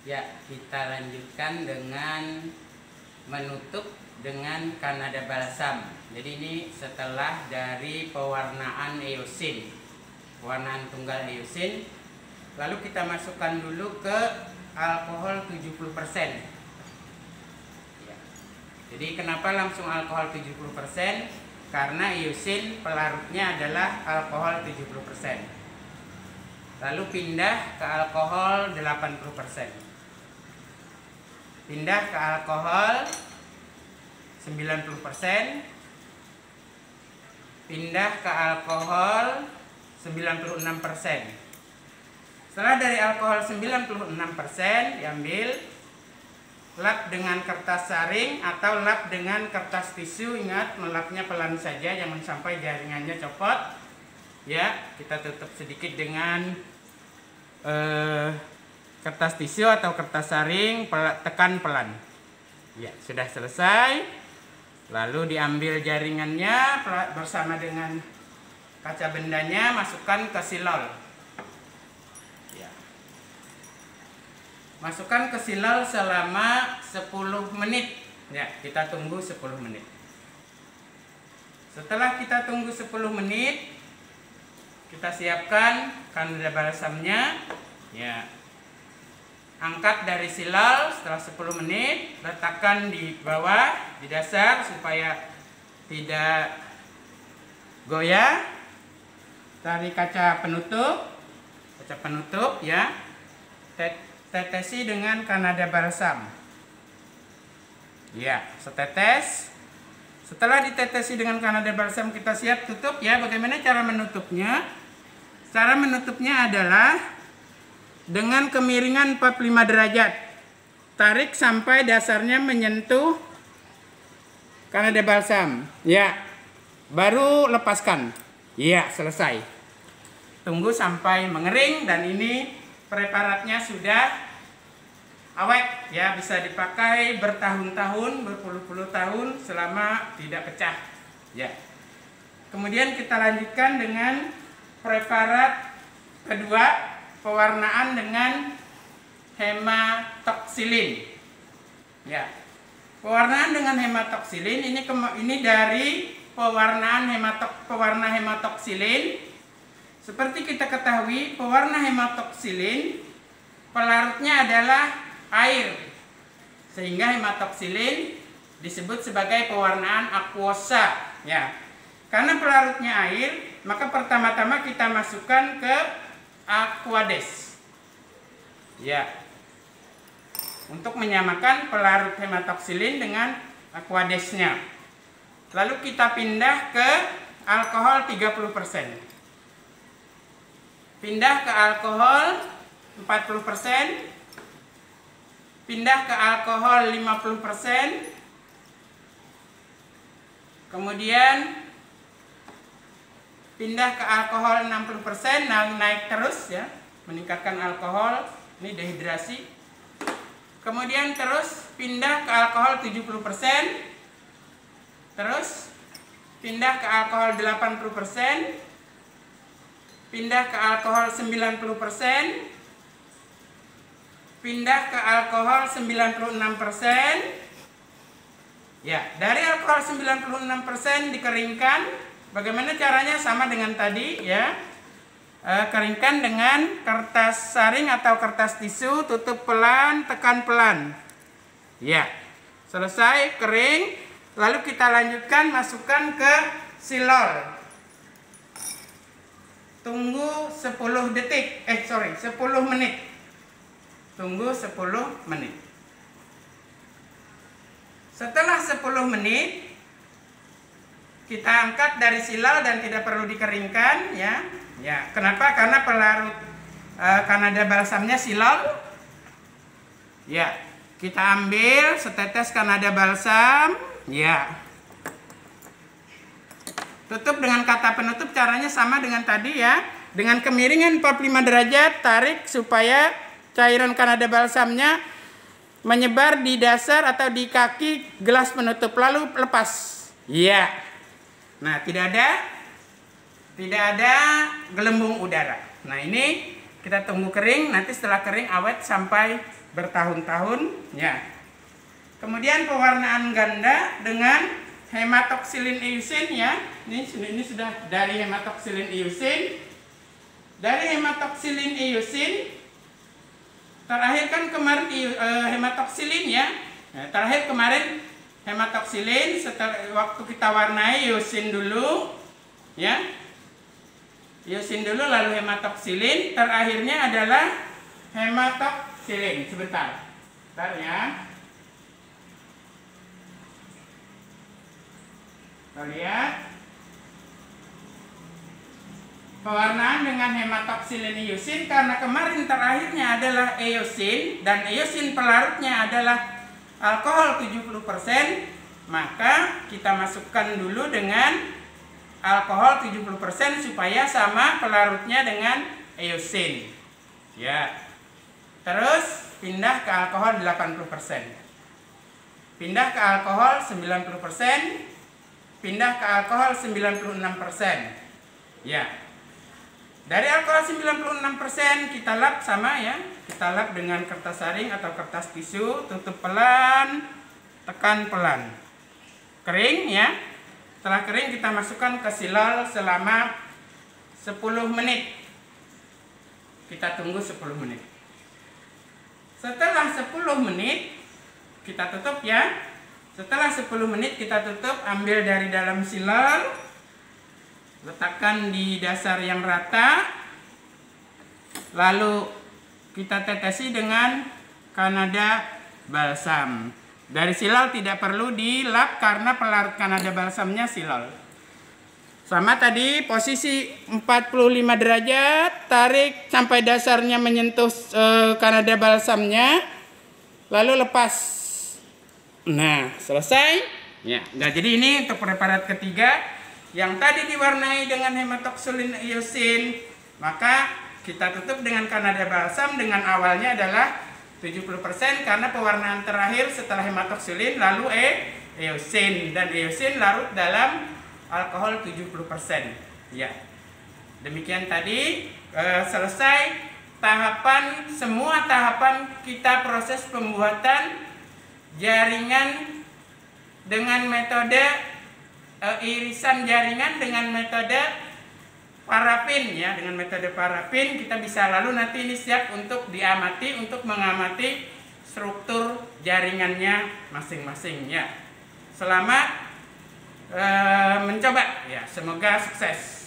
Ya, kita lanjutkan dengan menutup dengan Kanada balsam. Jadi ini setelah dari pewarnaan eosin, pewarnaan tunggal eosin, lalu kita masukkan dulu ke alkohol 70%. Ya. Jadi kenapa langsung alkohol 70%? Karena eosin pelarutnya adalah alkohol 70%. Lalu pindah ke alkohol 80%. Pindah ke alkohol 90%. Pindah ke alkohol 96%. Setelah dari alkohol 96% diambil, lap dengan kertas saring atau lap dengan kertas tisu. Ingat, melapnya pelan saja, jangan sampai jaringannya copot. Ya, kita tutup sedikit dengan kertas tisu atau kertas saring, tekan pelan. Ya, sudah selesai. Lalu diambil jaringannya bersama dengan kaca bendanya, masukkan ke silol. Ya. Masukkan ke silol selama 10 menit. Ya, kita tunggu 10 menit. Setelah kita tunggu 10 menit, kita siapkan Kanada balsamnya. Ya. Angkat dari silol setelah 10 menit, letakkan di bawah, di dasar supaya tidak goyah. Tarik kaca penutup ya. Tetesi dengan Kanada balsam. Ya, setetes. Setelah ditetesi dengan Kanada balsam, kita siap tutup ya. Bagaimana cara menutupnya? Cara menutupnya adalah dengan kemiringan 45 derajat. Tarik sampai dasarnya menyentuh Kanada balsam. Ya. Baru lepaskan. Ya, selesai. Tunggu sampai mengering dan ini preparatnya sudah awet ya, bisa dipakai bertahun-tahun, berpuluh-puluh tahun selama tidak pecah. Ya. Kemudian kita lanjutkan dengan preparat kedua, pewarnaan dengan hematoksilin. Ya. Pewarnaan dengan hematoksilin ini dari pewarnaan pewarna hematoksilin. Seperti kita ketahui, pewarna hematoksilin pelarutnya adalah air. Sehingga hematoksilin disebut sebagai pewarnaan aquosa, ya. Karena pelarutnya air, maka pertama-tama kita masukkan ke Aquades. Ya. Untuk menyamakan pelarut hematoksilin dengan Aquadesnya. Lalu kita pindah ke alkohol 30%. Pindah ke alkohol 40%. Pindah ke alkohol 50%. Kemudian pindah ke alkohol 60%, naik terus ya, meningkatkan alkohol, ini dehidrasi. Kemudian terus pindah ke alkohol 70%, terus pindah ke alkohol 80%, pindah ke alkohol 90%, pindah ke alkohol 96%. Ya, dari alkohol 96% dikeringkan. Bagaimana caranya? Sama dengan tadi ya. Keringkan dengan kertas saring atau kertas tisu, tutup pelan, tekan pelan. Ya. Selesai kering, lalu kita lanjutkan masukkan ke silol. Tunggu 10 detik. 10 menit. Tunggu 10 menit. Setelah 10 menit kita angkat dari silol dan tidak perlu dikeringkan ya. Ya, kenapa? Karena pelarut Kanada balsamnya silol. Ya, kita ambil setetes Kanada balsam, ya. Tutup dengan kata penutup, caranya sama dengan tadi ya. Dengan kemiringan 45 derajat, tarik supaya cairan Kanada balsamnya menyebar di dasar atau di kaki gelas penutup, lalu lepas. Ya. Nah, tidak ada gelembung udara. Nah, ini kita tunggu kering, nanti setelah kering awet sampai bertahun-tahun ya. Kemudian pewarnaan ganda dengan hematoksilin eusin ya. Ini sudah dari hematoksilin eusin. Dari hematoksilin eusin terakhir kan kemarin hematoksilin ya. Nah, terakhir kemarin hematoksilin, setelah waktu kita warnai eusin dulu ya. Eusin dulu lalu hematoksilin, terakhirnya adalah hematoksilin. Sebentar ya. Kita lihat pewarnaan dengan hematoksilin eusin, karena kemarin terakhirnya adalah eusin dan eusin pelarutnya adalah alkohol 70%, maka kita masukkan dulu dengan alkohol 70% supaya sama pelarutnya dengan eusin. Ya. Terus pindah ke alkohol 80%. Pindah ke alkohol 90%. Pindah ke alkohol 96%. Ya. Dari alkohol 96% kita lap sama ya. Kita lap dengan kertas saring atau kertas tisu, tutup pelan, tekan pelan. Kering ya. Setelah kering kita masukkan ke silol selama 10 menit. Kita tunggu 10 menit. Setelah 10 menit kita tutup ya. Setelah 10 menit kita tutup, ambil dari dalam silol, letakkan di dasar yang rata, lalu kita tetesi dengan Kanada balsam. Dari silol tidak perlu dilap karena pelarut Kanada balsamnya silol. Sama tadi, posisi 45 derajat, tarik sampai dasarnya menyentuh Kanada balsamnya, lalu lepas. Nah, selesai. Ya, nah jadi ini untuk preparat ketiga yang tadi diwarnai dengan hematoksilin eusin, maka kita tutup dengan Kanada balsam dengan awalnya adalah 70% karena pewarnaan terakhir setelah hematoksilin lalu eusin, dan eusin larut dalam alkohol 70%. Ya. Demikian tadi selesai semua tahapan kita proses pembuatan jaringan dengan metode irisan jaringan dengan metode parafin ya. Dengan metode parafin kita bisa lalu nanti ini siap untuk diamati, untuk mengamati struktur jaringannya masing-masing ya. Selamat mencoba ya, semoga sukses.